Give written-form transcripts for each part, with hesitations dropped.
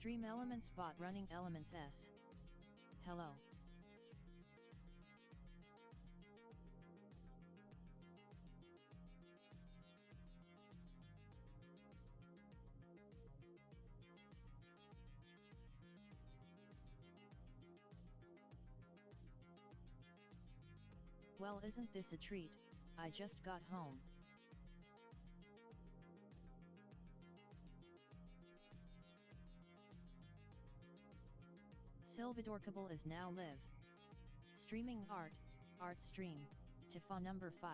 Stream Elements bot running Elements S. Hello. Well, isn't this a treat? I just got home. Silvadorkable is now live. Streaming art stream, Tifa number 5.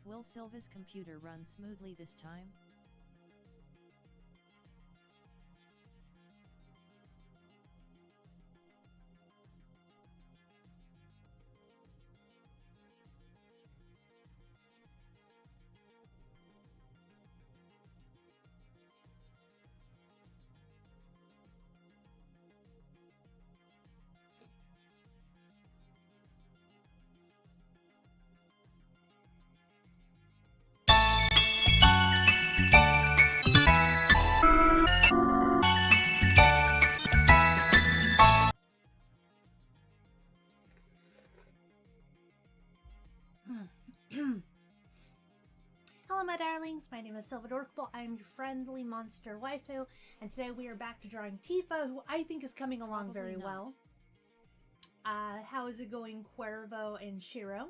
Will Silva's computer run smoothly this time? Hello my darlings, my name is Silvadorkable. I'm your friendly monster waifu, and today we are back to drawing Tifa, who I think is coming along very well. How is it going, Cuervo and Shiro?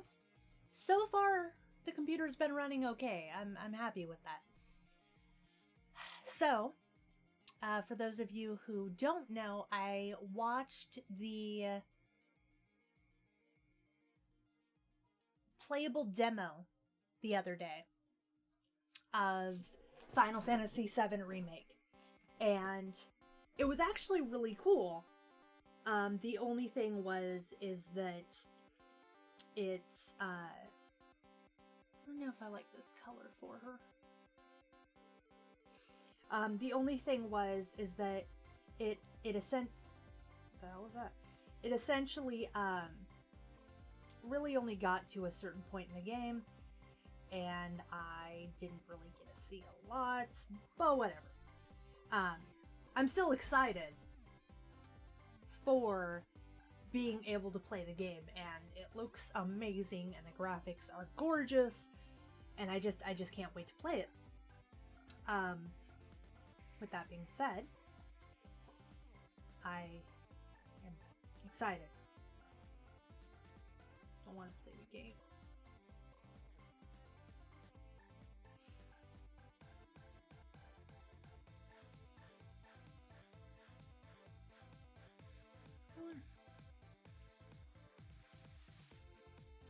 So far, the computer's been running okay. I'm happy with that. So, for those of you who don't know, I watched the playable demo the other day of Final Fantasy VII Remake, and it was actually really cool. The only thing is that it's I don't know if I like this color for her. The only thing is that it essentially really only got to a certain point in the game, and I didn't really get to see a lot, but whatever. I'm still excited for being able to play the game, and it looks amazing, and the graphics are gorgeous, and I just can't wait to play it. With that being said, I am excited. I want to play the game.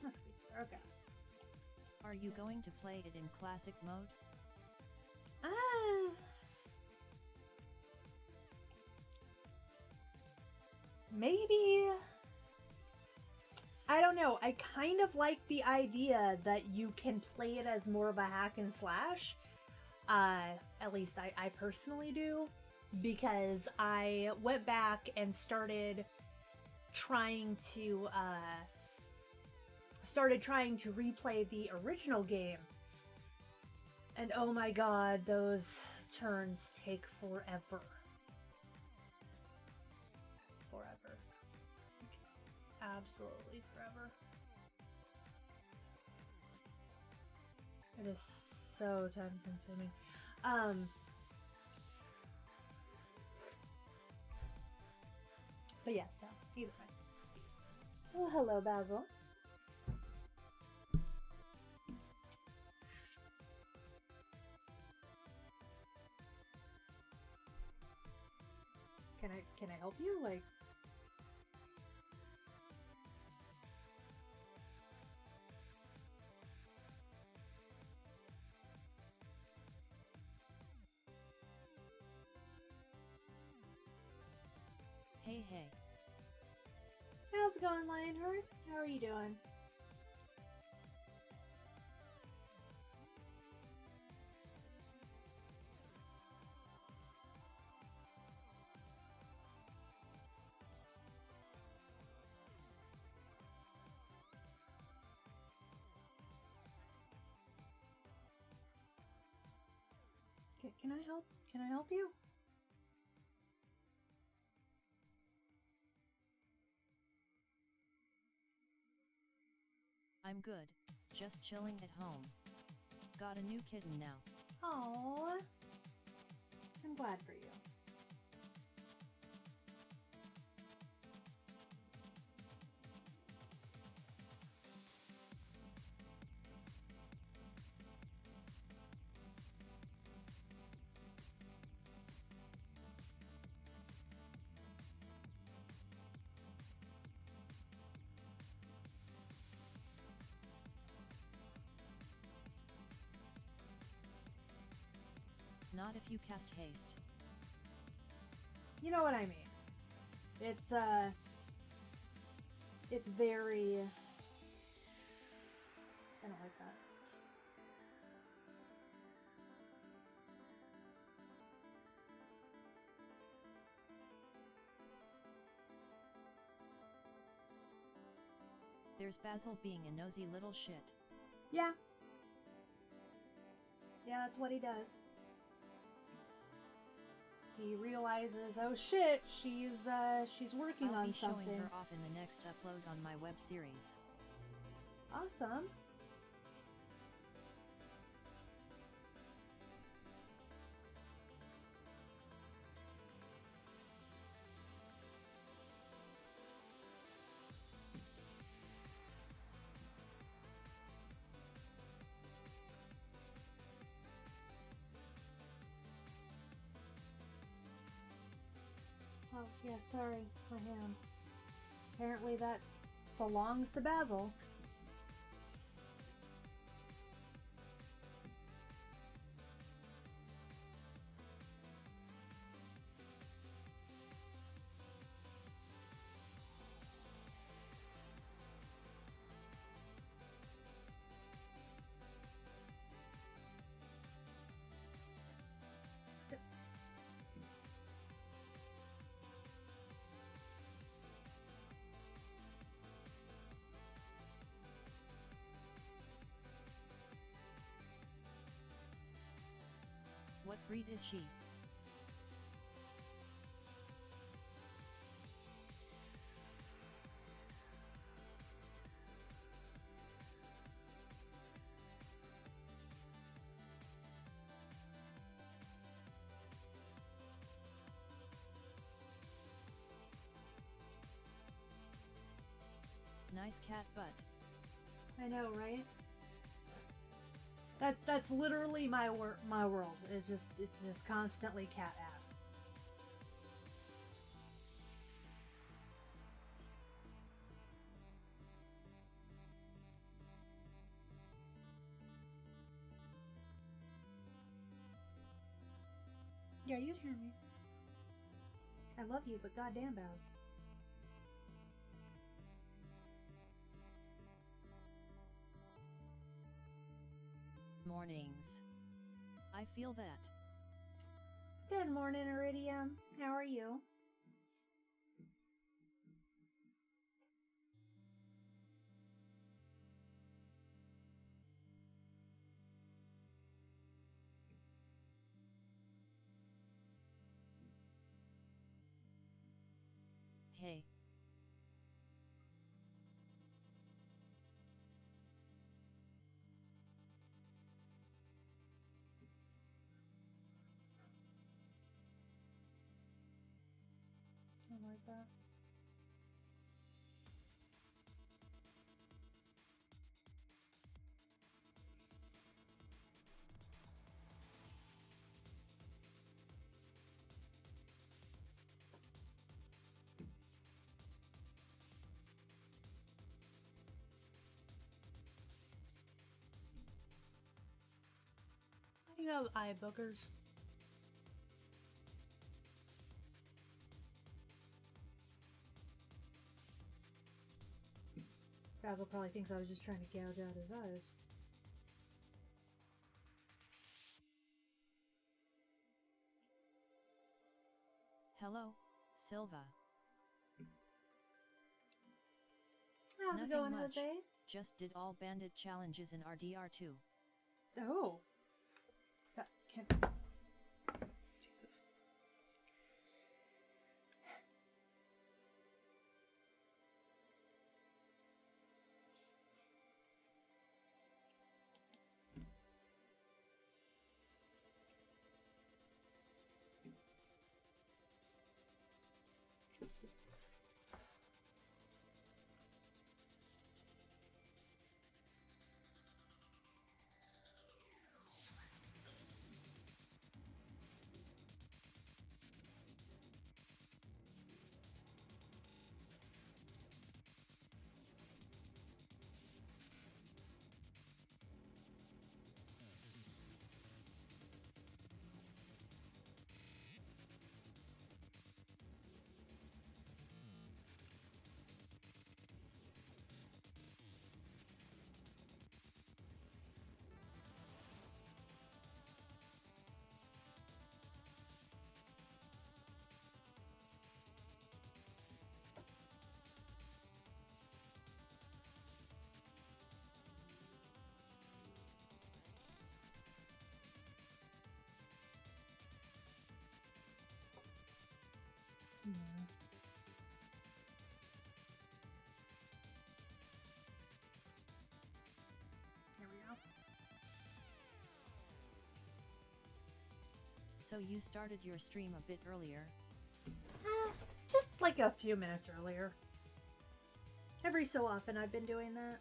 That's good. Okay. Are you going to play it in classic mode? Maybe. I don't know. I kind of like the idea that you can play it as more of a hack and slash. At least I personally do, because I went back and started trying to replay the original game, and oh my god, those turns take forever. Absolutely forever. It is so time consuming. But yeah, so either way. Oh, hello, Basil. Can I help you? Like, going, Lionheart? How are you doing? Can I help? Can I help you? I'm good, just chilling at home. Got a new kitten now. Aww. I'm glad for you. Not if you cast haste. You know what I mean. It's very... I don't like that. There's Basil being a nosy little shit. Yeah. Yeah, that's what he does. He realizes, oh shit, she's working I'll on be something. showing her off in the next upload on my web series. Awesome. Oh, yeah, sorry for him. Apparently that belongs to Basil. What breed is she? Nice cat butt. I know, right? That's literally my world. It's just constantly cat ass. Yeah, you hear me. I love you, but goddamn, Baz. Mornings. I feel that. Good morning, Iridium. How are you? Hey. I like that. Why do you have eye boogers? Basil probably thinks I was just trying to gouge out his eyes. Hello, Silva. How's Nothing it going, much. Jose? Just did all bandit challenges in RDR2. Oh. That can't... Jesus. Yeah. Here we go. So you started your stream a bit earlier? Just like a few minutes earlier. Every so often I've been doing that.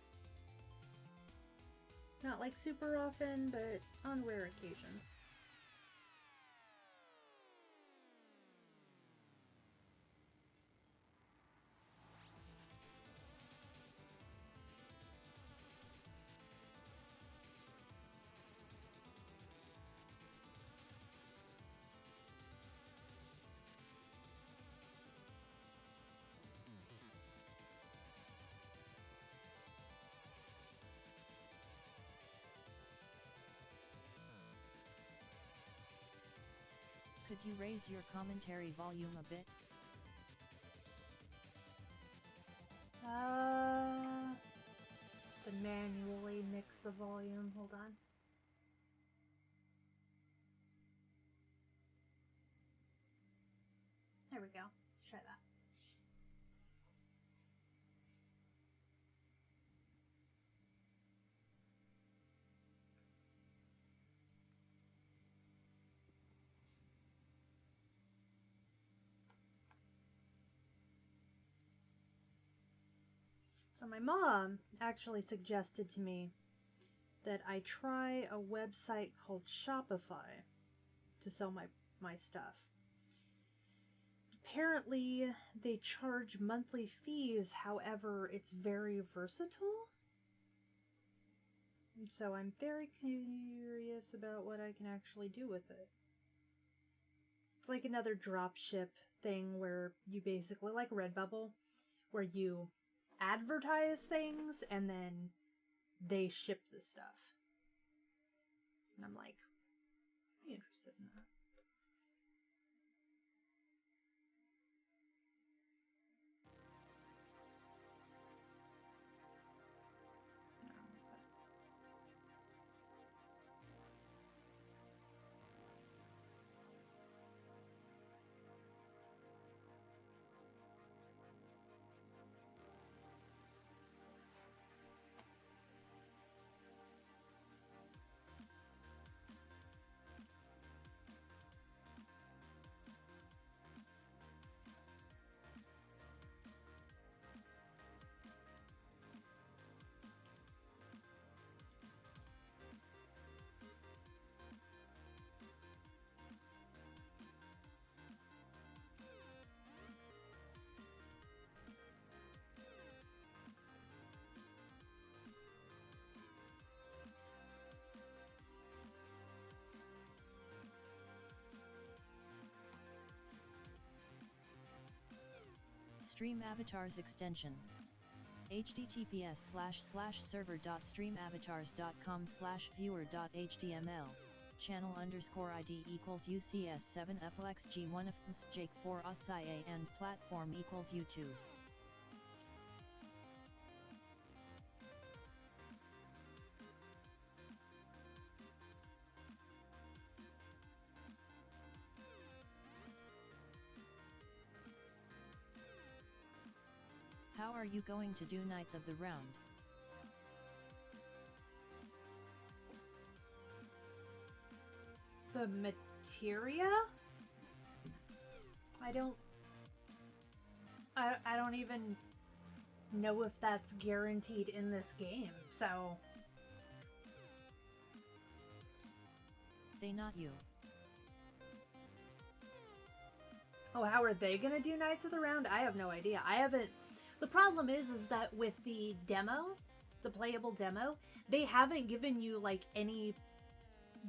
Not like super often, but on rare occasions. Could you raise your commentary volume a bit? To manually mix the volume. Hold on. There we go. Let's try that. So my mom actually suggested to me that I try a website called Shopify to sell my stuff. Apparently, they charge monthly fees, however, it's very versatile. And so I'm very curious about what I can actually do with it. It's like another dropship thing where you basically, like Redbubble, where you advertise things and then they ship the stuff. And I'm like, I'm interested in that. Stream Avatars extension. https://server.streamavatars.com/viewer.html channel_id equals UCS7FLXG1 Jake 4 OSIA and platform equals YouTube. How are you going to do Knights of the Round? The materia? I don't even know if that's guaranteed in this game, so... They not you. Oh, how are they gonna do Knights of the Round? I have no idea. I haven't... The problem is that with the demo, the playable demo, they haven't given you, like, any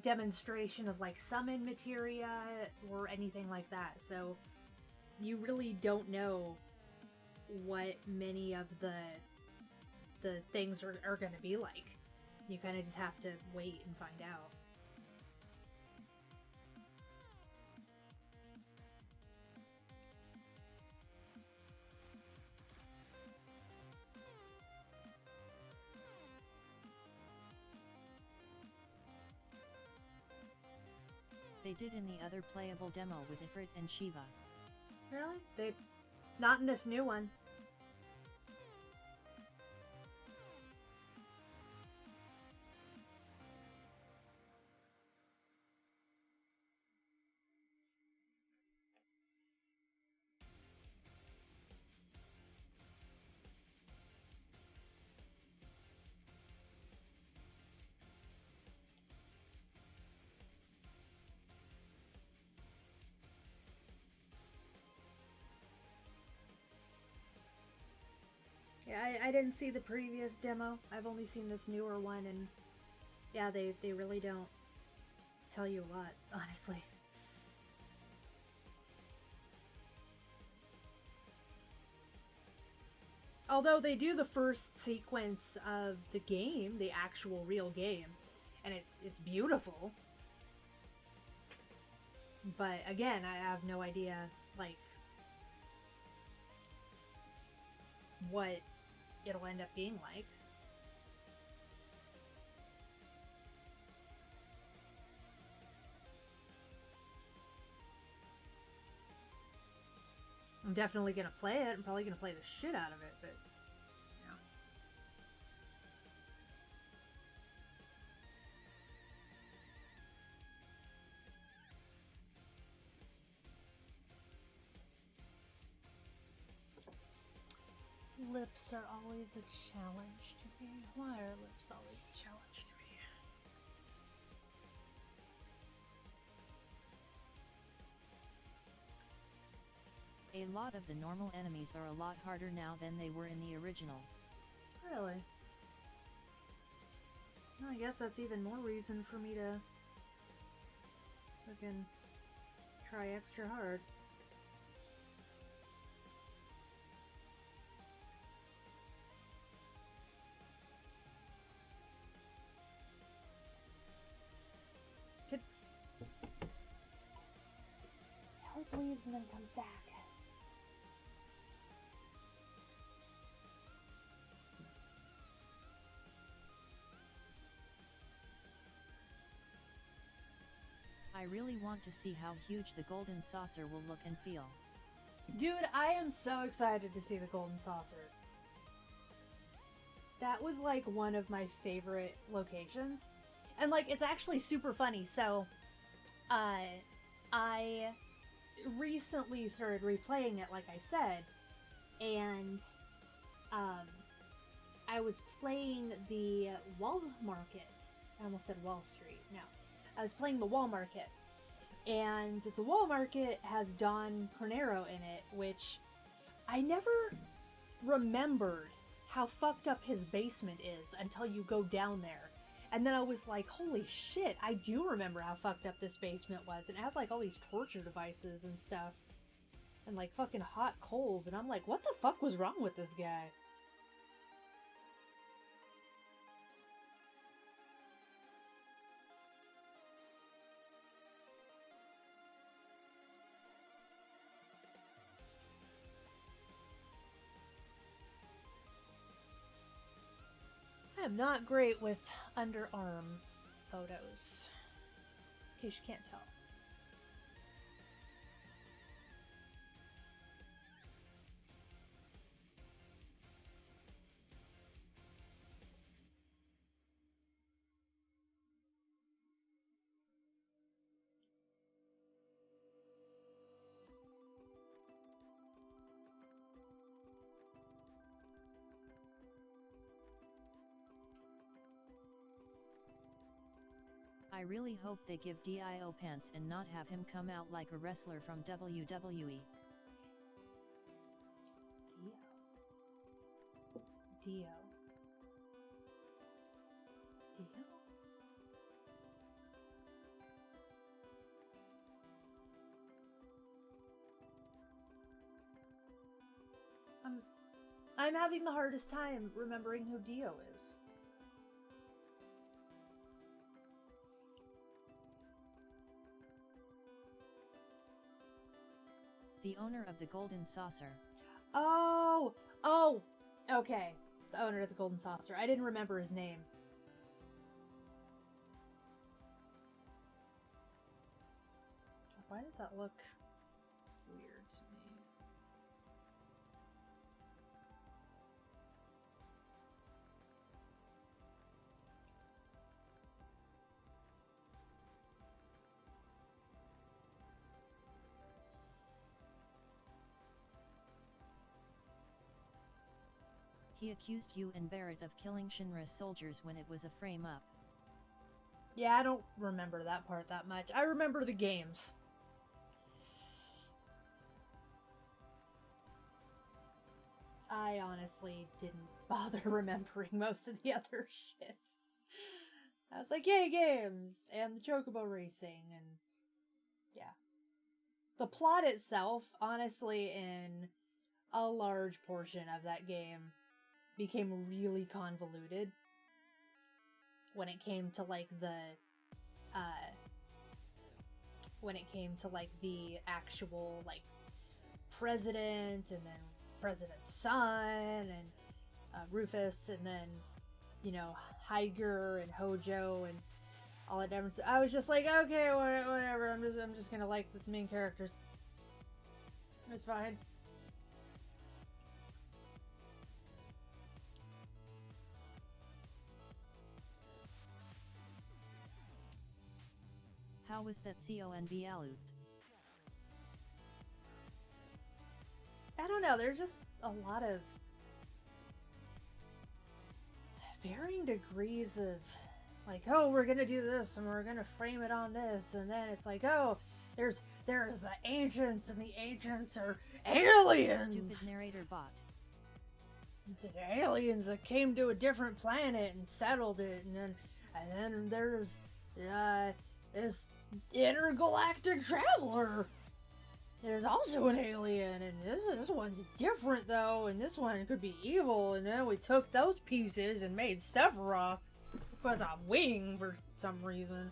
demonstration of, like, summon materia or anything like that, so you really don't know what many of the things are gonna be like. You kind of just have to wait and find out. They did in the other playable demo with Ifrit and Shiva. Really? They... Not in this new one. Yeah, I didn't see the previous demo. I've only seen this newer one, and yeah, they really don't tell you a lot, honestly. Although they do the first sequence of the game, the actual real game, and it's beautiful. But again, I have no idea, like, what it'll end up being like. I'm definitely gonna play it. I'm probably gonna play the shit out of it, but you know. Lips are always a challenge to me. Why are lips always a challenge to me? A lot of the normal enemies are a lot harder now than they were in the original. Really? Well, I guess that's even more reason for me to fucking try extra hard. Alice leaves and then comes back. I really want to see how huge the golden saucer will look and feel. Dude, I am so excited to see the golden saucer. That was like one of my favorite locations. And like, it's actually super funny. So, I recently started replaying it, like I said, and I was playing the Wall Market. I almost said Wall Street. No, I was playing the Wall Market, and the Wall Market has Don Cornero in it, which I never remembered how fucked up his basement is until you go down there. And then I was like, holy shit, I do remember how fucked up this basement was. And it has like all these torture devices and stuff. And like fucking hot coals. And I'm like, what the fuck was wrong with this guy? am not great with underarm photos, in case you can't tell. I really hope they give Dio pants and not have him come out like a wrestler from WWE. Dio. I'm having the hardest time remembering who Dio is. The owner of the Golden Saucer. Oh, okay. The owner of the Golden Saucer. I didn't remember his name. Why does that look weird to me? He accused you and Barrett of killing Shinra's soldiers when it was a frame-up. Yeah, I don't remember that part that much. I remember the games. I honestly didn't bother remembering most of the other shit. I was like, yay, games! And the Chocobo racing, and yeah. The plot itself, honestly, in a large portion of that game, became really convoluted when it came to, like, the actual, like, president, and then president's son, and Rufus, and then, you know, Higer and Hojo and all that different stuff. I was just like, okay, whatever. I'm just gonna like the main characters. It's fine. How was that CONB Aluth? I don't know, there's just a lot of varying degrees of, like, oh, we're gonna do this, and we're gonna frame it on this, and then it's like, oh, there's the ancients, and the ancients are aliens! Stupid narrator bot. The aliens that came to a different planet and settled it, and then there's this intergalactic traveler. There's also an alien, and this one's different though, and this one could be evil. And then we took those pieces and made Sephiroth was a wing for some reason.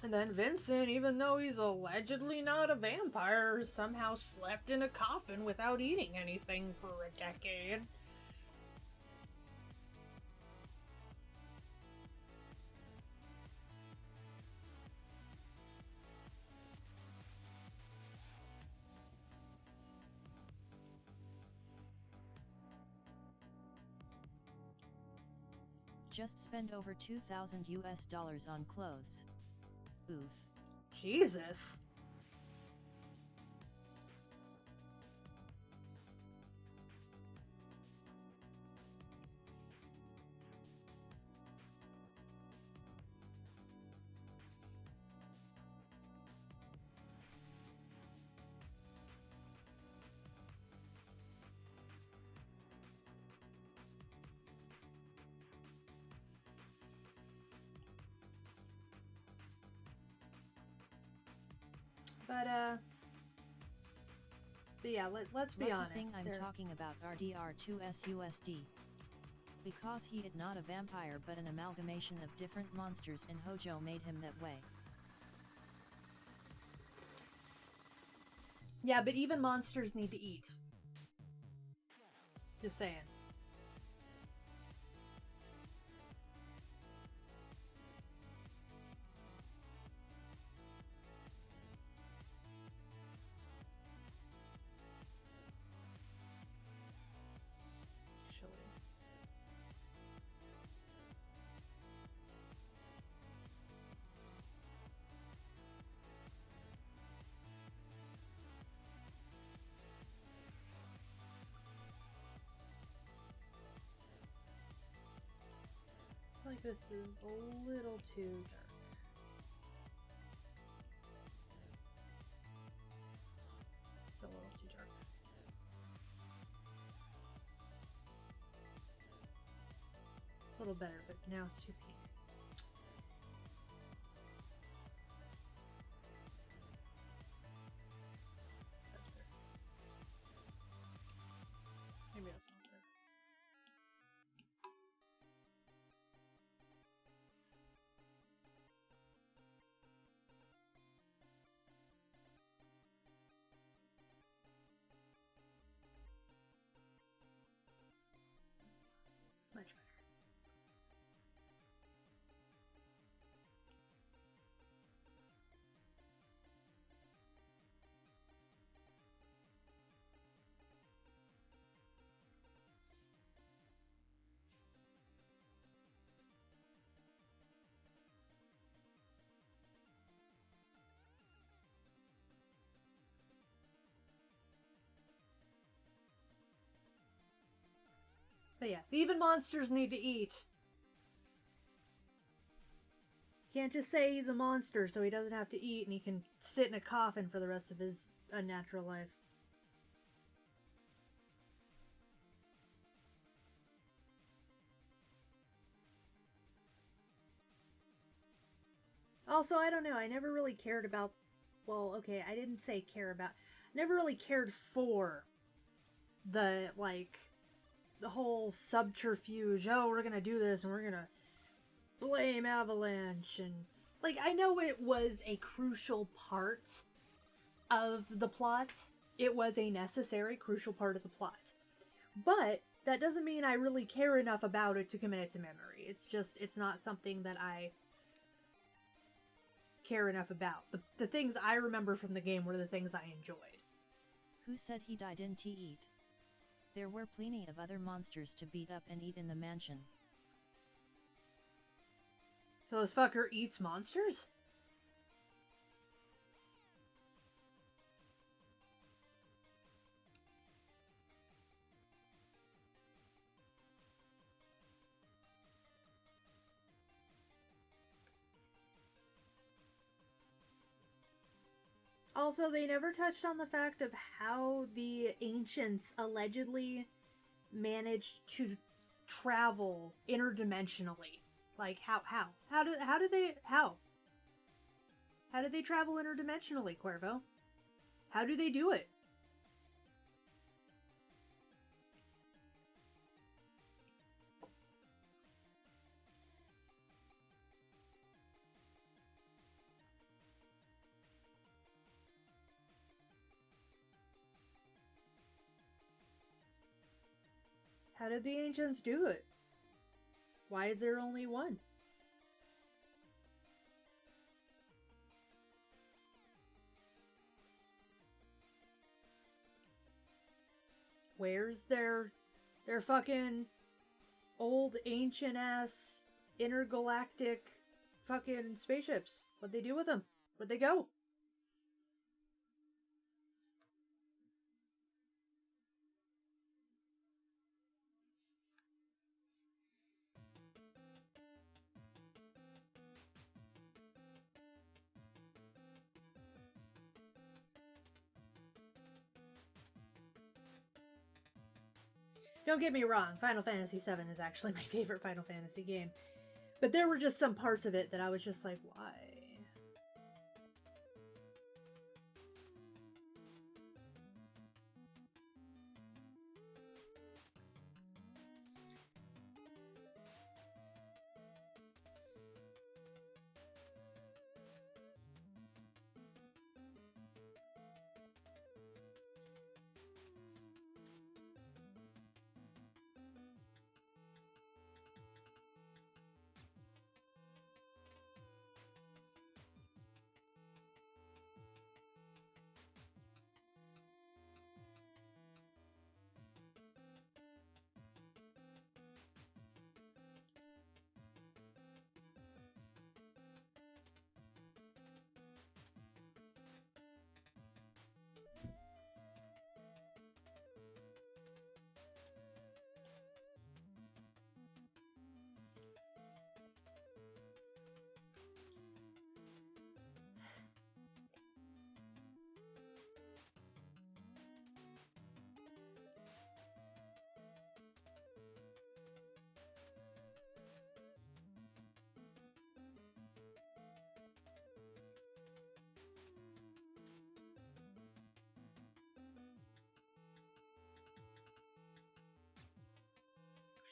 And then Vincent, even though he's allegedly not a vampire, somehow slept in a coffin without eating anything for a decade. Just spend over $2,000 on clothes. Oof. Jesus. But yeah, let's be honest. The thing I'm talking about RDR2SUSD. Because he is not a vampire but an amalgamation of different monsters, and Hojo made him that way. Yeah, but even monsters need to eat. Just saying. I feel like this is a little too dark. It's a little too dark. It's a little better, but now it's too pink. That's better. Maybe that's not better. Much better. But yes, even monsters need to eat. Can't just say he's a monster so he doesn't have to eat and he can sit in a coffin for the rest of his unnatural life. Also, I don't know, I never really cared about... Well, okay, I didn't say care about... Never really cared for the, like, the whole subterfuge. Oh, we're gonna do this and we're gonna blame Avalanche and... Like, I know it was a crucial part of the plot. It was a necessary, crucial part of the plot. But that doesn't mean I really care enough about it to commit it to memory. It's just, it's not something that I care enough about. The things I remember from the game were the things I enjoyed. Who said he didn't eat? There were plenty of other monsters to beat up and eat in the mansion. So this fucker eats monsters? Also, they never touched on the fact of how the ancients allegedly managed to travel interdimensionally. Like, how did they travel interdimensionally, Cuervo? How do they do it? How did the ancients do it? Why is there only one? Where's their fucking old ancient ass intergalactic fucking spaceships? What'd they do with them? Where'd they go? Don't get me wrong, Final Fantasy VII is actually my favorite Final Fantasy game. But there were just some parts of it that I was just like, why?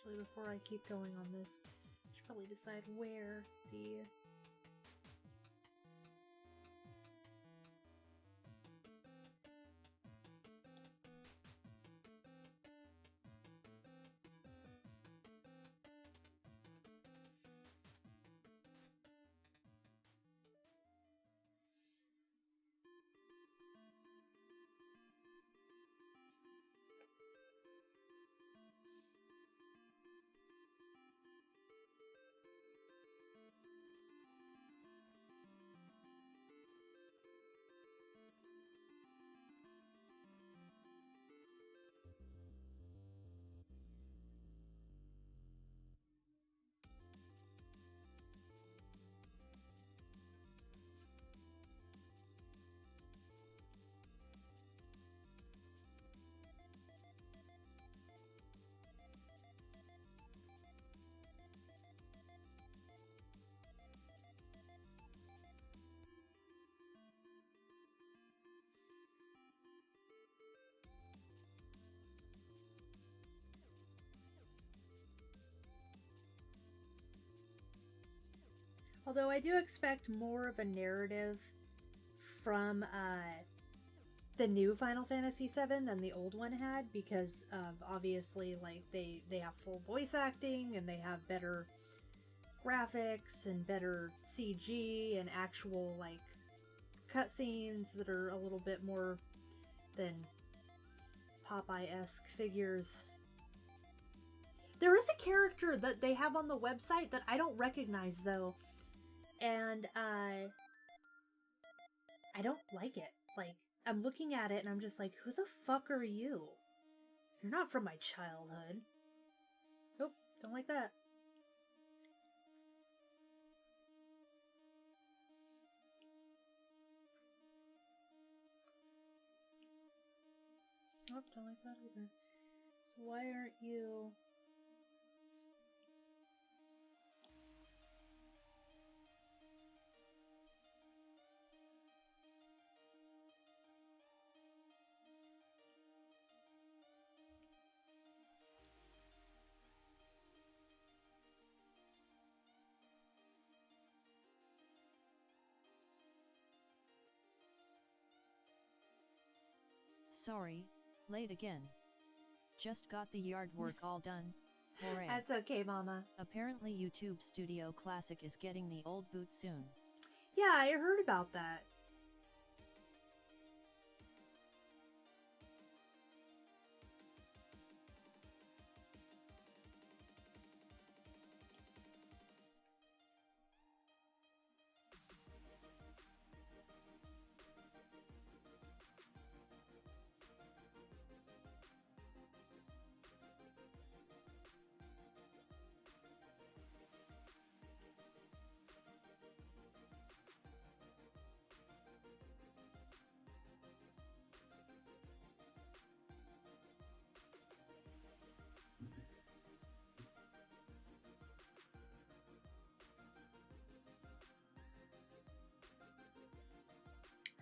Actually, before I keep going on this, I should probably decide where the... Although I do expect more of a narrative from the new Final Fantasy VII than the old one had, because of obviously like they have full voice acting and they have better graphics and better CG and actual like cutscenes that are a little bit more than Popeye-esque figures. There is a character that they have on the website that I don't recognize though, and I don't like it. Like, I'm looking at it and I'm just like, who the fuck are you? You're not from my childhood. Nope, don't like that. Nope, don't like that either. So why aren't you... Sorry, late again. Just got the yard work all done. Hooray. That's okay, Mama. Apparently YouTube Studio Classic is getting the old boot soon. Yeah, I heard about that.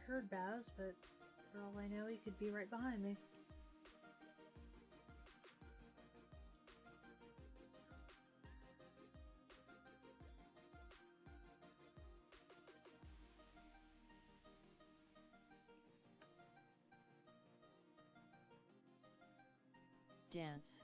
Heard Baz, but for all I know, he could be right behind me. Dance.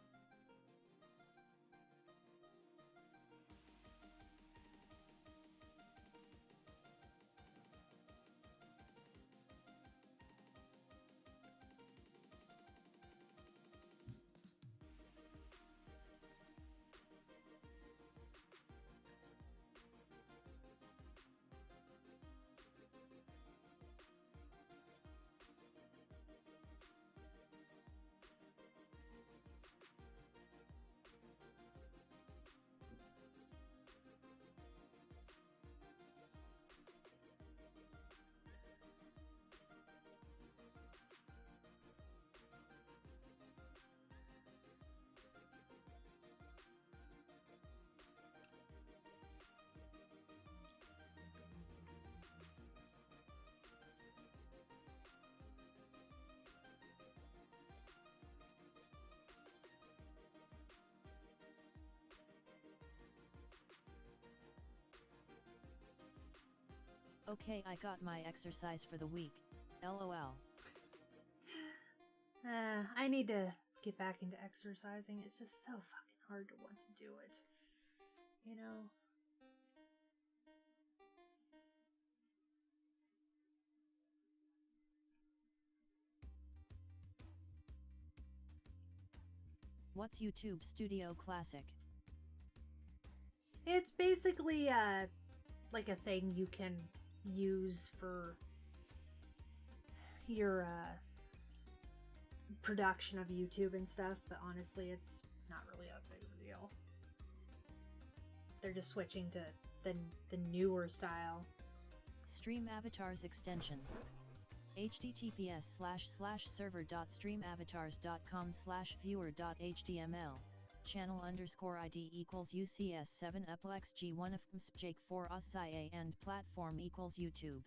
Okay, I got my exercise for the week. LOL. I need to get back into exercising. It's just so fucking hard to want to do it. You know? What's YouTube Studio Classic? It's basically like a thing you can use for your production of YouTube and stuff, but honestly it's not really a big of a deal. They're just switching to the newer style. Stream Avatars extension. https://server.streamavatars.com/viewer.html channel_id equals UCS7 uplex G1 of Jake 4 OSIA and platform equals YouTube.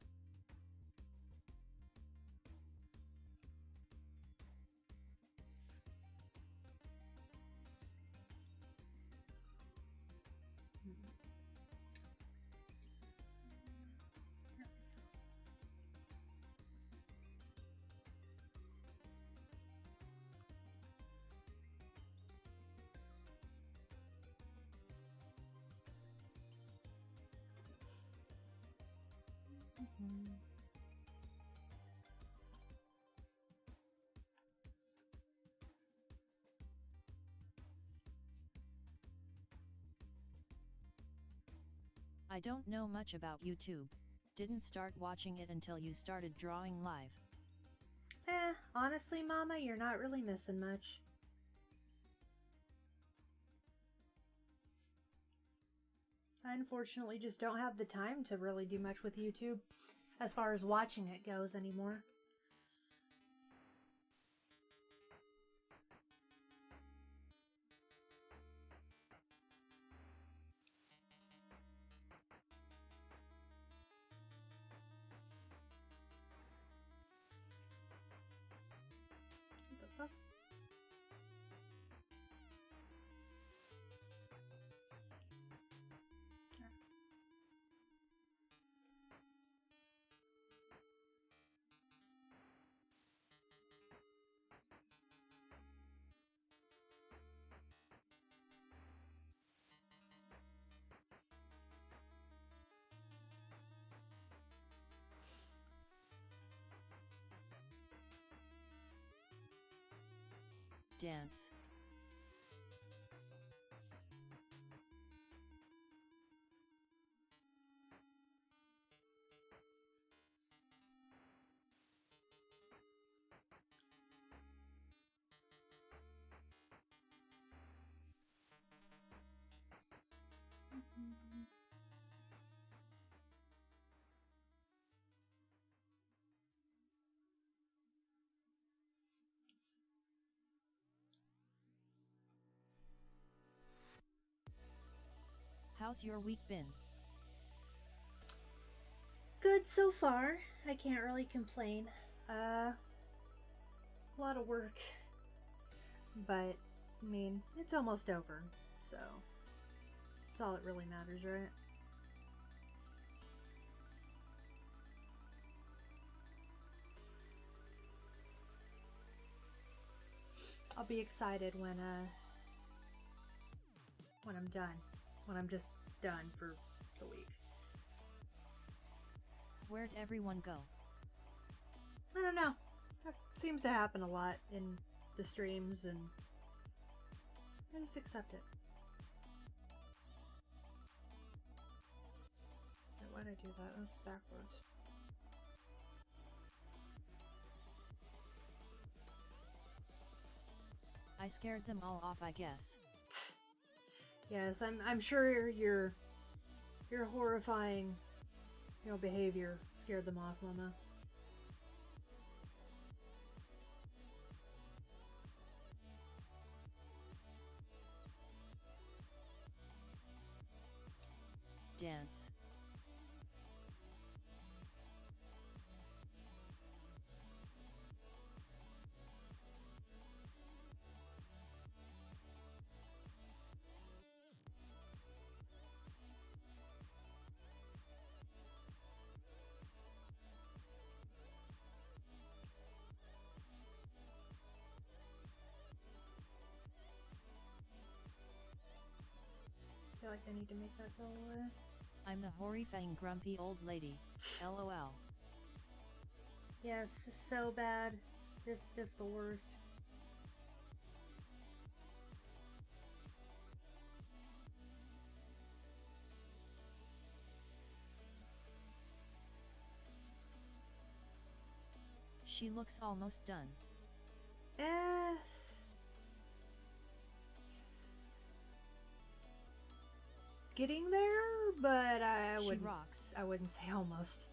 I don't know much about YouTube. Didn't start watching it until you started drawing live. Honestly, Mama, you're not really missing much. I unfortunately just don't have the time to really do much with YouTube as far as watching it goes anymore. What the fuck? Dance. How's your week been? Good so far. I can't really complain. A lot of work. But, I mean, it's almost over. So, that's all that really matters, right? I'll be excited when I'm done. When I'm just done for the week. Where'd everyone go? I don't know. That seems to happen a lot in the streams, and I just accept it. Wait, why'd I do that? That's backwards. I scared them all off, I guess. Yes, I'm sure your horrifying, behavior scared them off, Mama. Dance. like I need to make that go away. I'm the horrifying grumpy old lady. LOL. Yes, so bad. Just the worst. She looks almost done. Getting there, but I She wouldn't. rocks. I wouldn't say almost.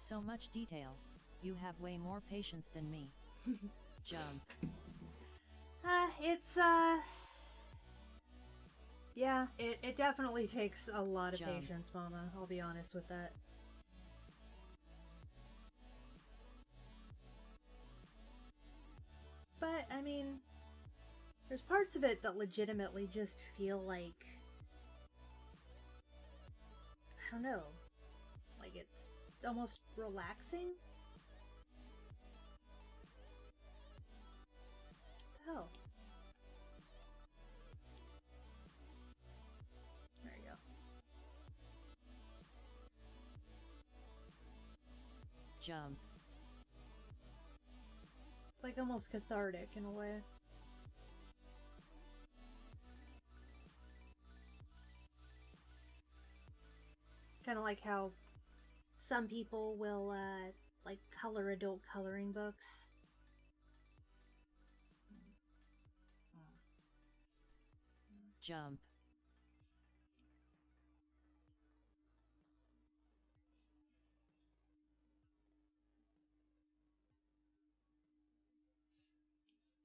So much detail. You have way more patience than me. Jump. It's yeah, it definitely takes a lot of Jump. patience, Mama. I'll be honest with that. But I mean, there's parts of it that legitimately just feel like, I don't know, like it's almost relaxing. What the hell? There you go. Jump. It's like almost cathartic in a way. Kind of like how some people will like color adult coloring books. Jump.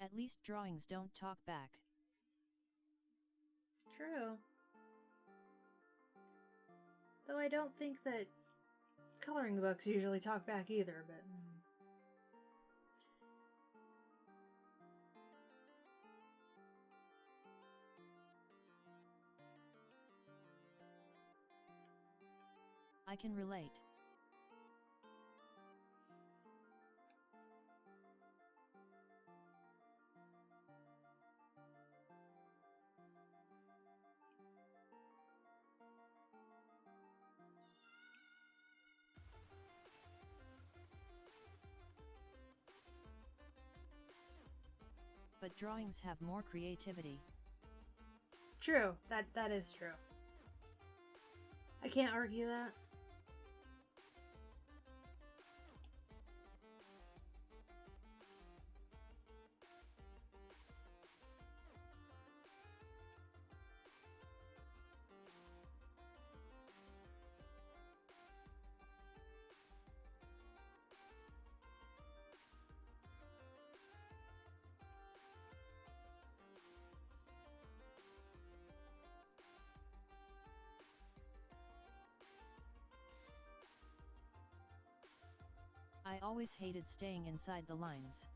At least drawings don't talk back. True. Though I don't think that coloring books usually talk back either, but... I can relate. But drawings have more creativity. True. That is true. I can't argue that. I always hated staying inside the lines.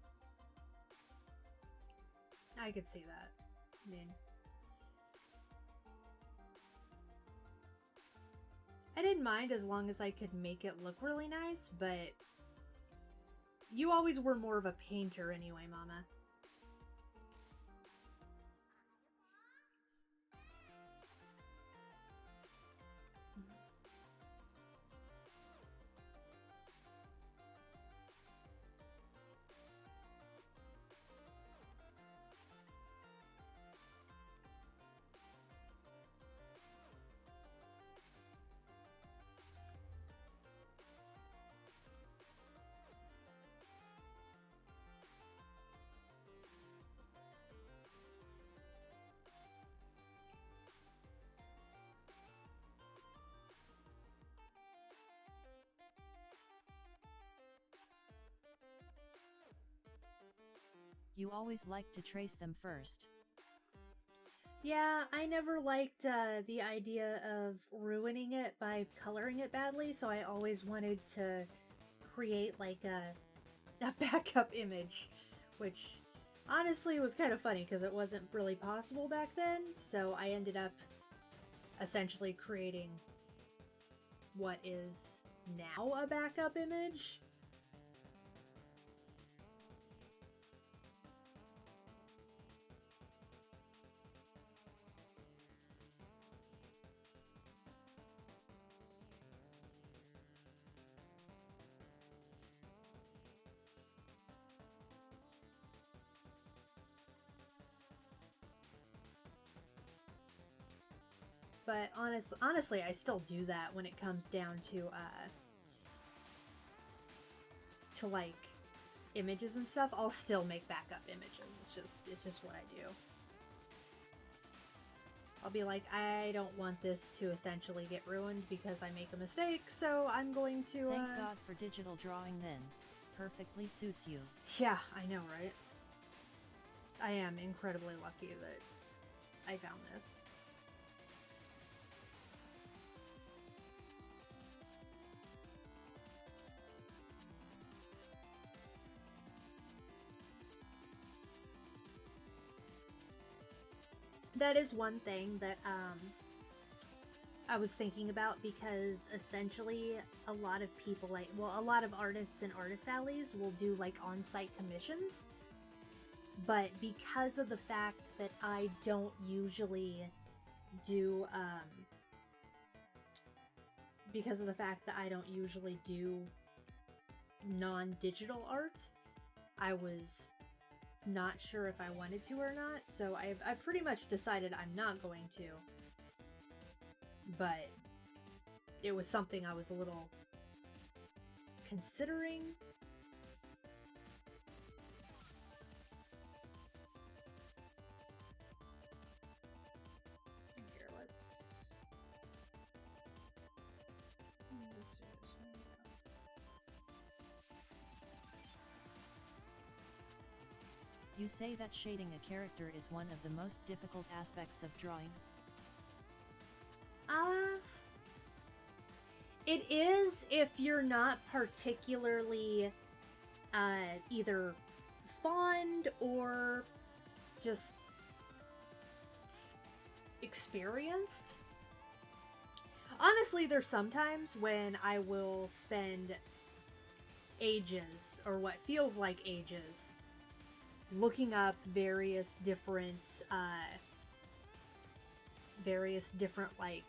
I could see that. I mean... I didn't mind as long as I could make it look really nice, but... You always were more of a painter anyway, Mama. You always like to trace them first. Yeah, I never liked the idea of ruining it by coloring it badly, so I always wanted to create like a backup image, which honestly was kind of funny because it wasn't really possible back then, so I ended up essentially creating what is now a backup image. But honestly, I still do that when it comes down to like images and stuff. I'll still make backup images. It's just what I do. I'll be like, I don't want this to essentially get ruined because I make a mistake, so I'm going to Thank God for digital drawing then. Perfectly suits you. Yeah, I know, right? I am incredibly lucky that I found this. That is one thing that I was thinking about, because essentially a lot of people a lot of artists and artist alleys will do like on-site commissions, but because of the fact that I don't usually do non-digital art, I was not sure if I wanted to or not, so I've pretty much decided I'm not going to. But it was something I was a little considering. Here, let's You say that shading a character is one of the most difficult aspects of drawing? It is if you're not particularly either fond or just experienced. Honestly, there's sometimes when I will spend ages, or what feels like ages, looking up various different like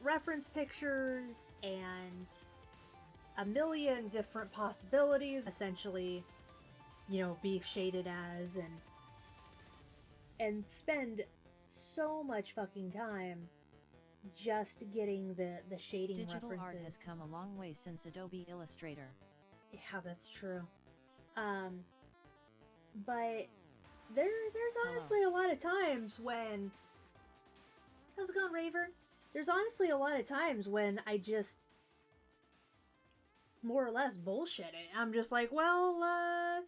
reference pictures and a million different possibilities, essentially, be shaded as, and spend so much fucking time just getting the shading Digital references. art has come a long way since Adobe Illustrator. Yeah, that's true. But there's honestly a lot of times when... How's it going, Raver? There's honestly a lot of times when I just more or less bullshit it. I'm just like, well,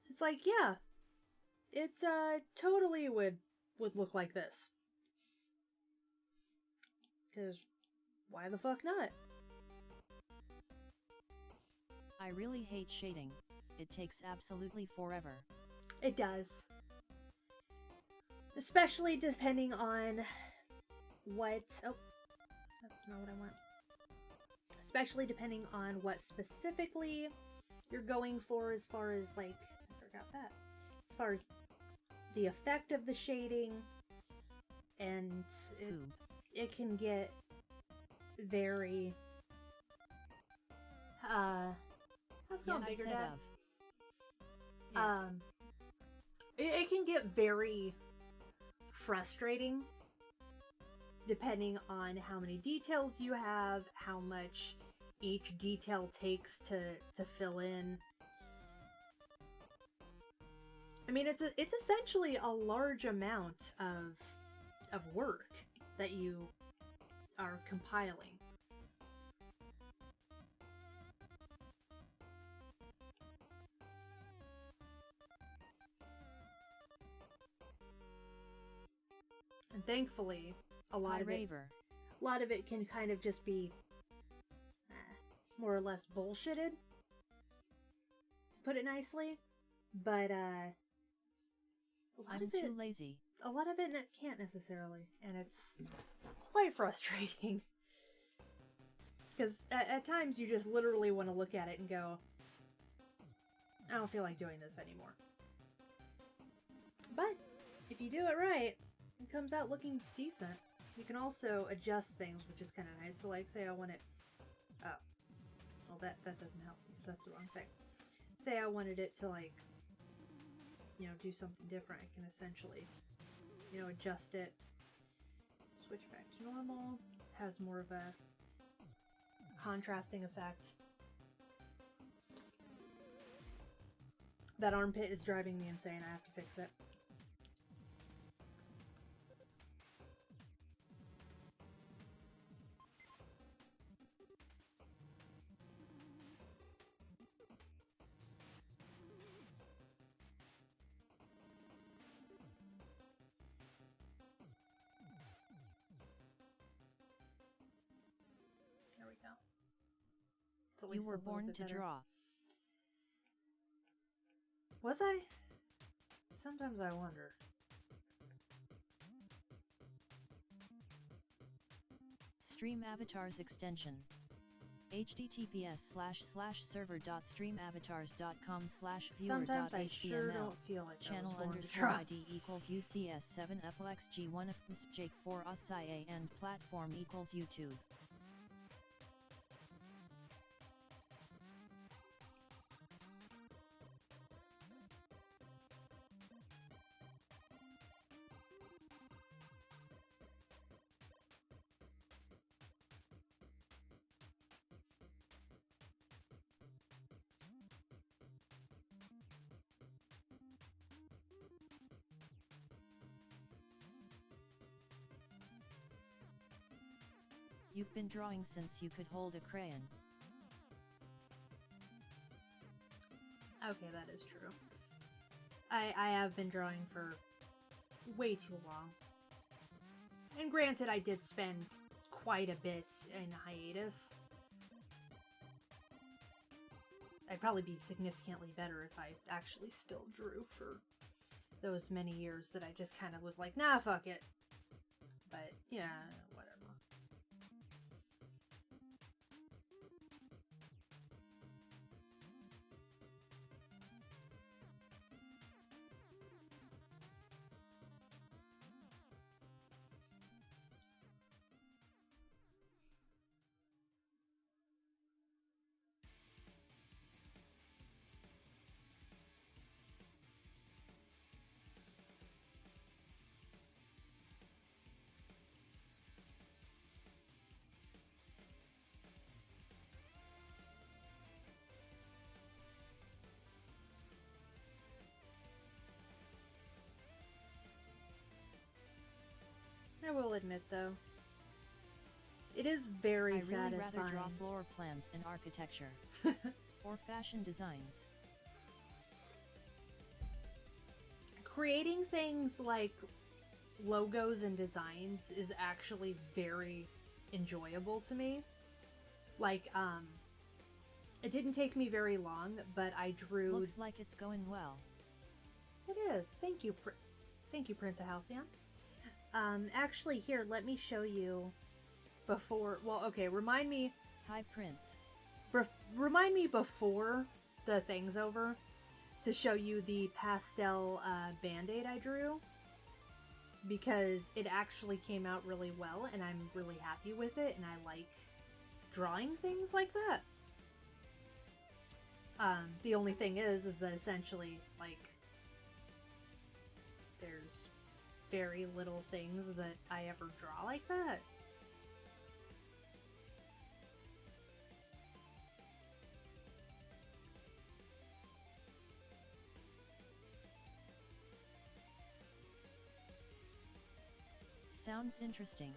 it's like, yeah, it totally would look like this. Because why the fuck not? I really hate shading. It takes absolutely forever. It does. Especially depending on what... Oh, that's not what I want. Especially depending on what specifically you're going for, as far as, like... I forgot that. As far as the effect of the shading, and it can get very... how's it going, Bigger Dad? It can get very frustrating depending on how many details you have, how much each detail takes to fill in. I mean, it's essentially a large amount of work that you are compiling. And thankfully, a lot Hi, of it, Raver. a lot of it can kind of just be more or less bullshitted, to put it nicely. But I'm too lazy. A lot of it can't necessarily, and it's quite frustrating. Because at times you just literally want to look at it and go, I don't feel like doing this anymore. But if you do it right, it comes out looking decent. You can also adjust things, which is kind of nice. So like, say I want it... Oh. Well, that doesn't help because that's the wrong thing. Say I wanted it to, like, you know, do something different. I can essentially, you know, adjust it. Switch back to normal. Has more of a contrasting effect. That armpit is driving me insane. I have to fix it. There we go. It's at You least were a little born bit to better. draw. Was I? Sometimes I wonder. Stream Avatars extension. https://server.streamavatars.com/viewer.html. Sometimes I sure don't feel like Channel I was born to draw. _ID equals UCS7FLXG1 of Jake4 USIA and platform equals YouTube. You've been drawing since you could hold a crayon. Okay, that is true. I have been drawing for way too long. And granted, I did spend quite a bit in hiatus. I'd probably be significantly better if I actually still drew for those many years that I just kind of was like, nah, fuck it. But, yeah, whatever. I will admit, though, it is very I really satisfying. rather draw floor plans in architecture or fashion designs. Creating things like logos and designs is actually very enjoyable to me. Like, it didn't take me very long, but I drew... Looks like it's going well. It is. Thank you, thank you, Prince of Halcyon. Actually, here, let me show you before... Well, okay, remind me... Hi, Prince. Remind me before the thing's over to show you the pastel Band-Aid I drew. Because it actually came out really well, and I'm really happy with it, and I like drawing things like that. The only thing is that essentially, like, there's very little things that I ever draw like that. Sounds interesting.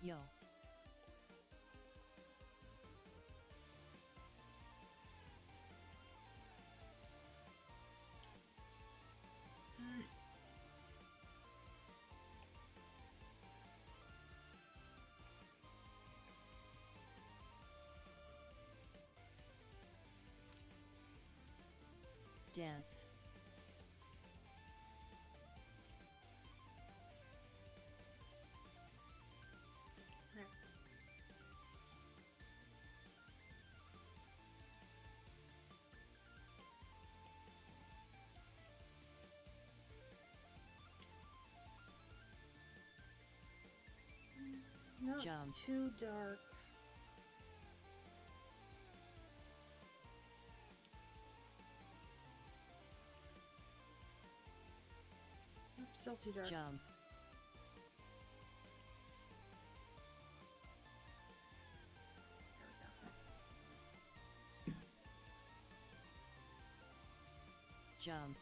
Yo. Dance. No, Jump. it's too dark. Nope, still too dark. Jump. Jump.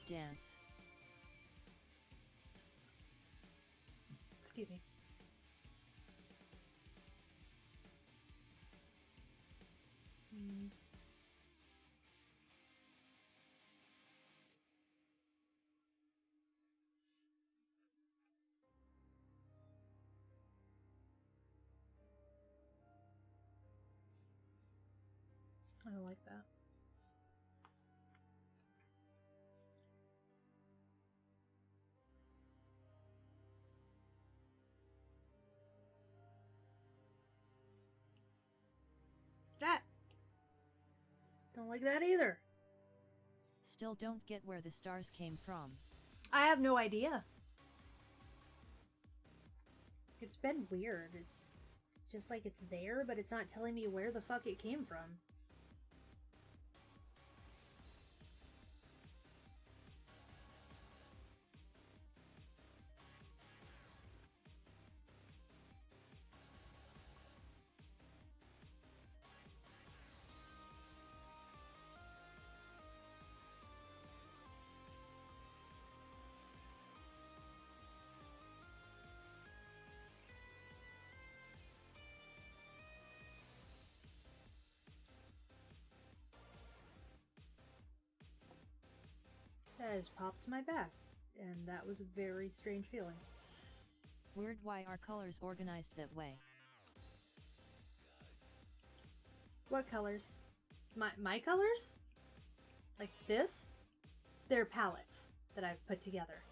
Dance. Excuse me. I don't like that. That! Don't like that either. Still don't get where the stars came from. I have no idea. It's been weird. It's just like it's there, but it's not telling me where the fuck it came from. That has popped my back, and that was a very strange feeling. Weird why are colors organized that way. What colors? My colors? Like this? They're palettes that I've put together.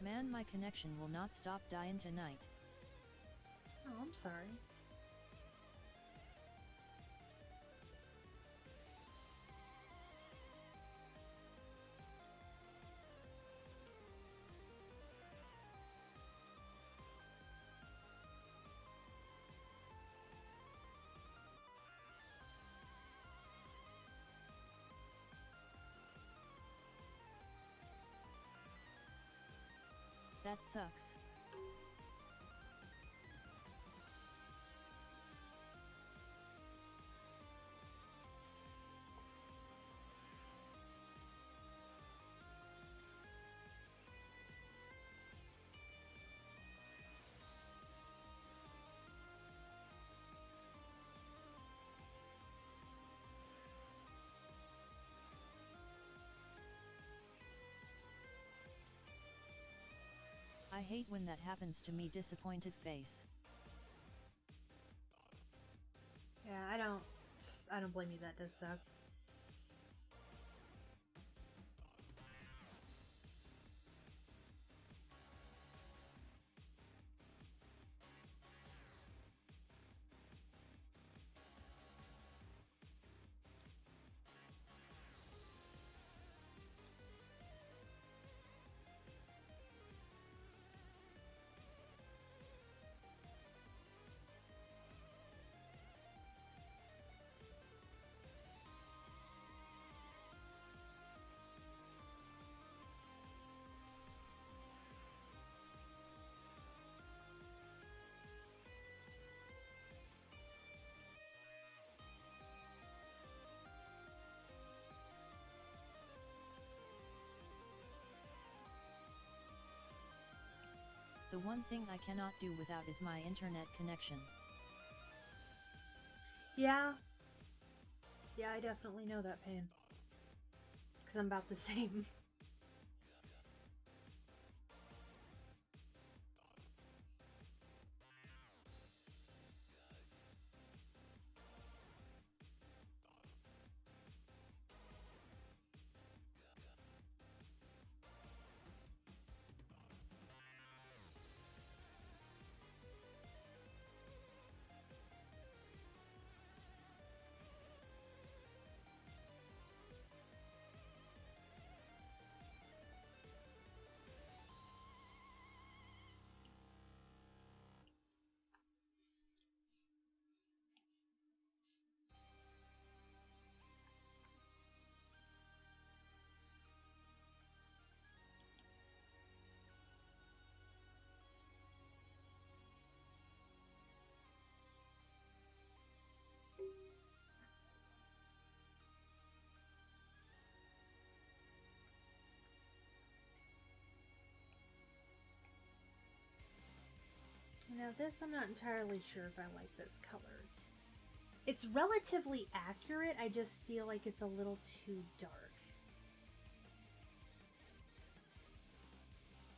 Man, my connection will not stop dying tonight. Oh, I'm sorry. That sucks. I hate when that happens to me, disappointed face. Yeah, I don't blame you, that does suck. The one thing I cannot do without is my internet connection. Yeah. Yeah, I definitely know that pain. Because I'm about the same. Now this, I'm not entirely sure if I like this color. It's relatively accurate, I just feel like it's a little too dark.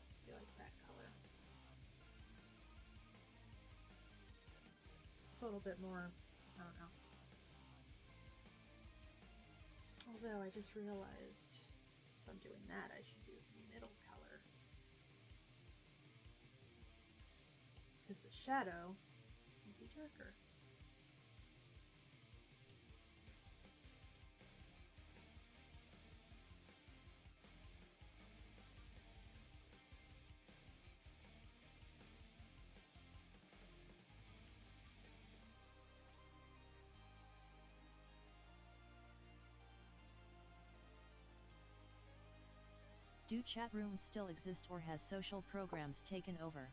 I feel like that color. It's a little bit more, I don't know. Although I just realized if I'm doing that, I should do the middle color. Because the shadow will be darker. Do chat rooms still exist or has social programs taken over?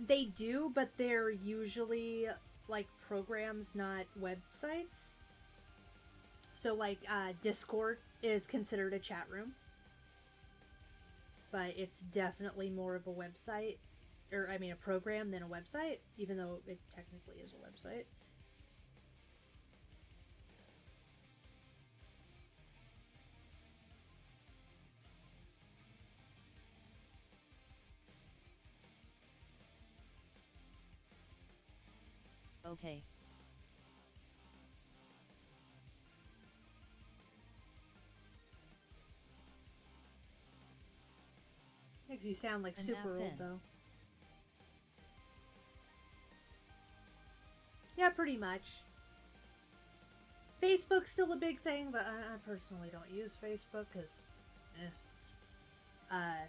They do, but they're usually like programs, not websites. So like Discord is considered a chat room, but it's definitely more of a website, or I mean a program than a website, even though it technically is a website. Okay. Makes you sound like And super now old, Finn. though. Yeah, pretty much. Facebook's still a big thing, but I personally don't use Facebook because, but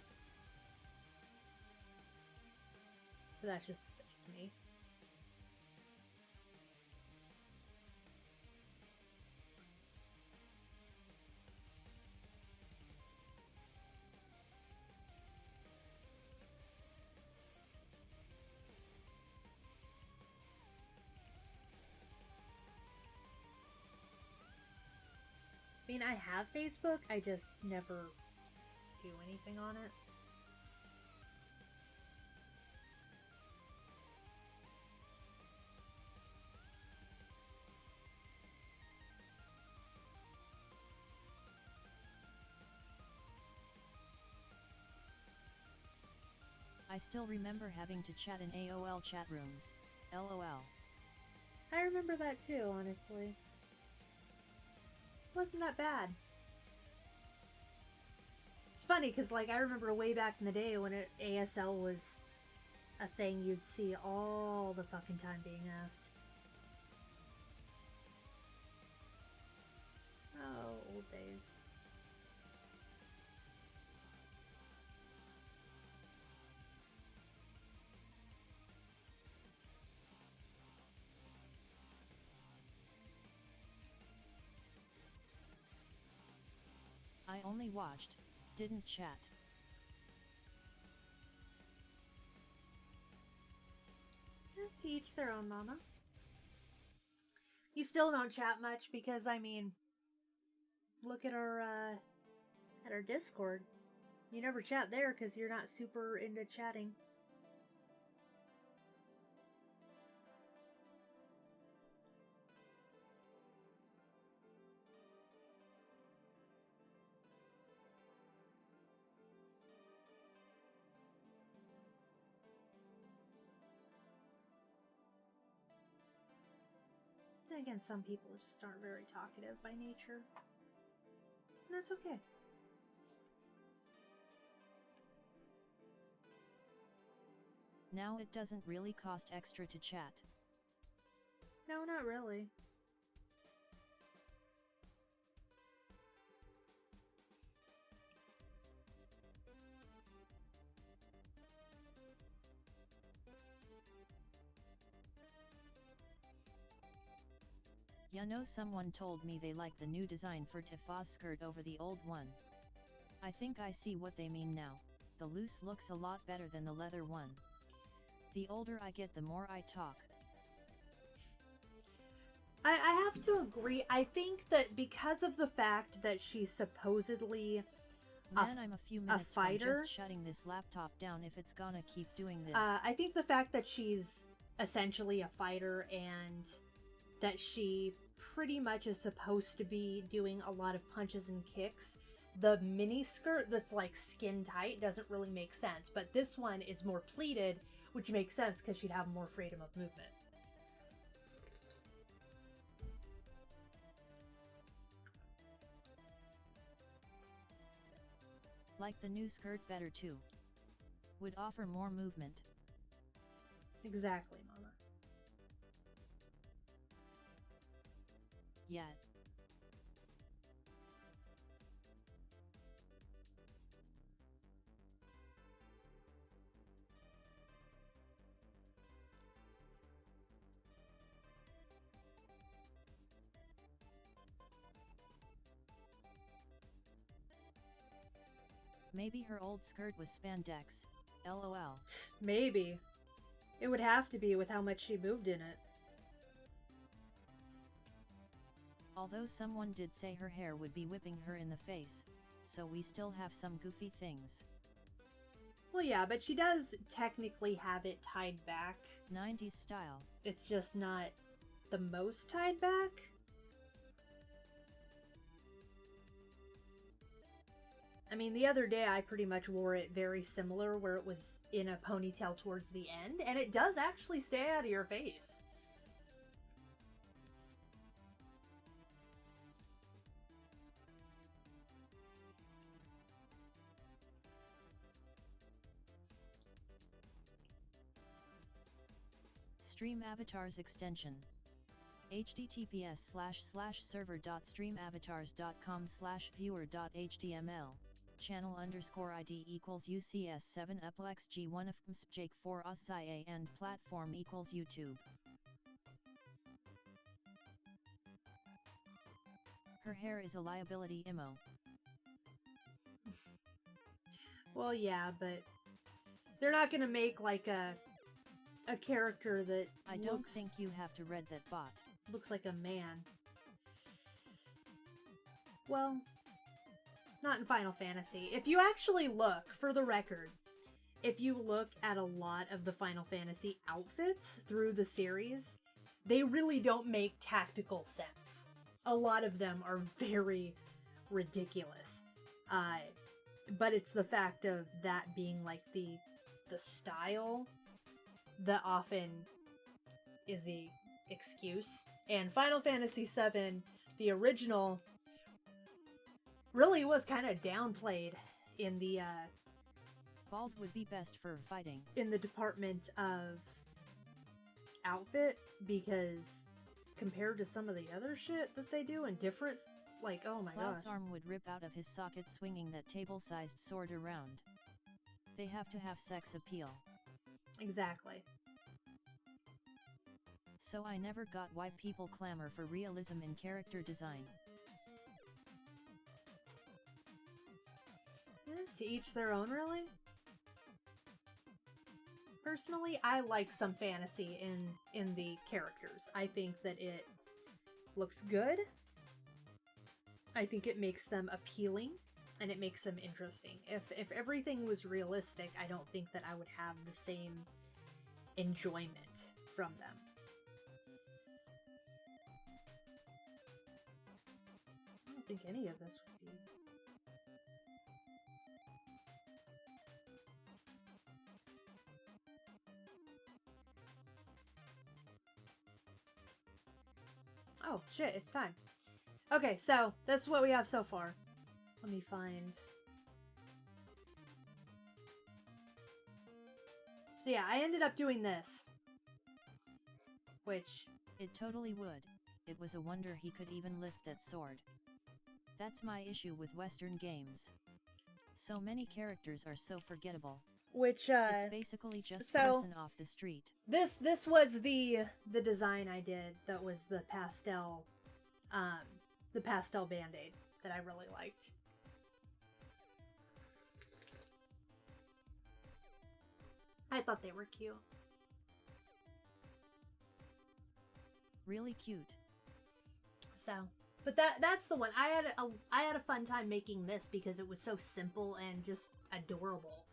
that's just me. I mean, I have Facebook, I just never do anything on it. I still remember having to chat in AOL chat rooms. LOL. I remember that too, honestly. Wasn't that bad. It's funny because, like, I remember way back in the day when ASL was a thing you'd see all the fucking time being asked. Oh, old days. I only watched, didn't chat. To each their own, mama. You still don't chat much because, I mean, look at our Discord. You never chat there because you're not super into chatting. And again, some people just aren't very talkative by nature. And that's okay. Now it doesn't really cost extra to chat. No, not really. You know, someone told me they like the new design for Tifa's skirt over the old one. I think I see what they mean now. The loose looks a lot better than the leather one. The older I get, the more I talk. I have to agree. I think that because of the fact that she's supposedly Man, I'm a few minutes from fighter, just shutting this laptop down if it's gonna keep doing this. I think the fact that she's essentially a fighter and that she pretty much is supposed to be doing a lot of punches and kicks, the mini skirt that's like skin tight doesn't really make sense. But this one is more pleated, which makes sense because she'd have more freedom of movement. Like the new skirt better too. Would offer more movement. Exactly, Mama. Yet. Maybe her old skirt was spandex. LOL. Maybe. It would have to be with how much she moved in it. Although someone did say her hair would be whipping her in the face, so we still have some goofy things. Well, yeah, but she does technically have it tied back. 90s style. It's just not the most tied back. I mean, the other day I pretty much wore it very similar, where it was in a ponytail towards the end, and it does actually stay out of your face. Stream Avatars extension. https://server.streamavatars.com/viewer.html channel_ID equals UCS7 uplex G1 of Jake 4 OSIA and platform equals YouTube. Her hair is a liability emo. Well, yeah, but they're not gonna make like a character that I don't think you have to read that bot. Looks like a man. Well, not in Final Fantasy. If you actually look, for the record, if you look at a lot of the Final Fantasy outfits through the series, they really don't make tactical sense. A lot of them are very ridiculous. But it's the fact of that being like the style that often is the excuse. And Final Fantasy VII, the original, really was kind of downplayed in the Bald would be best for fighting. In the department of outfit, because compared to some of the other shit that they do and different, like, oh my gosh. Cloud's arm would rip out of his socket swinging that table-sized sword around. They have to have sex appeal. Exactly. So I never got why people clamor for realism in character design. To each their own, really? Personally, I like some fantasy in the characters. I think that it looks good. I think it makes them appealing, and it makes them interesting. If everything was realistic, I don't think that I would have the same enjoyment from them. I don't think any of this would be. Oh, shit, it's time. Okay, so that's what we have so far. Let me find... So yeah, I ended up doing this. Which... It totally would. It was a wonder he could even lift that sword. That's my issue with Western games. So many characters are so forgettable. Which, It's basically just a person off the street. This was the design I did that was the pastel Band-Aid that I really liked. I thought they were cute. Really cute. So, but that's the one. I had a fun time making this because it was so simple and just adorable.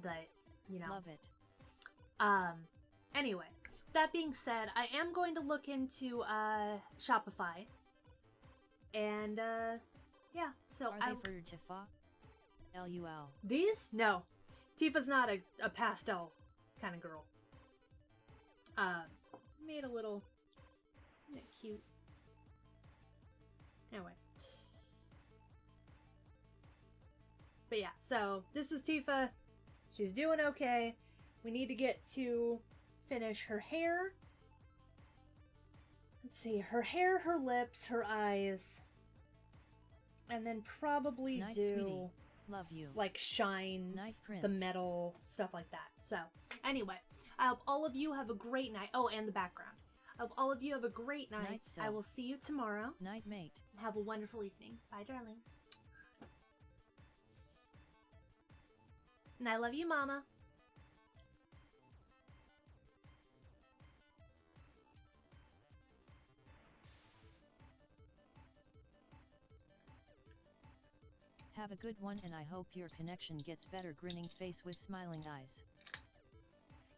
That, you know. Love it. Anyway, that being said, I am going to look into Shopify. And yeah, so Are they for Tifa? LUL. These? No. Tifa's not a pastel kind of girl. Made a little... Isn't it cute? Anyway. But yeah, so this is Tifa. She's doing okay. We need to get to finish her hair. Let's see, her hair, her lips, her eyes. And then probably Night, do... sweetie. Love you. Like shines, Night, the Prince. metal, stuff like that. So, anyway, I hope all of you have a great night. Oh, and the background. I hope all of you have a great night. Night, I will see you tomorrow. Night, mate. Have a wonderful evening. Bye, darlings. And I love you, Mama. Have a good one, and I hope your connection gets better. Grinning face with smiling eyes.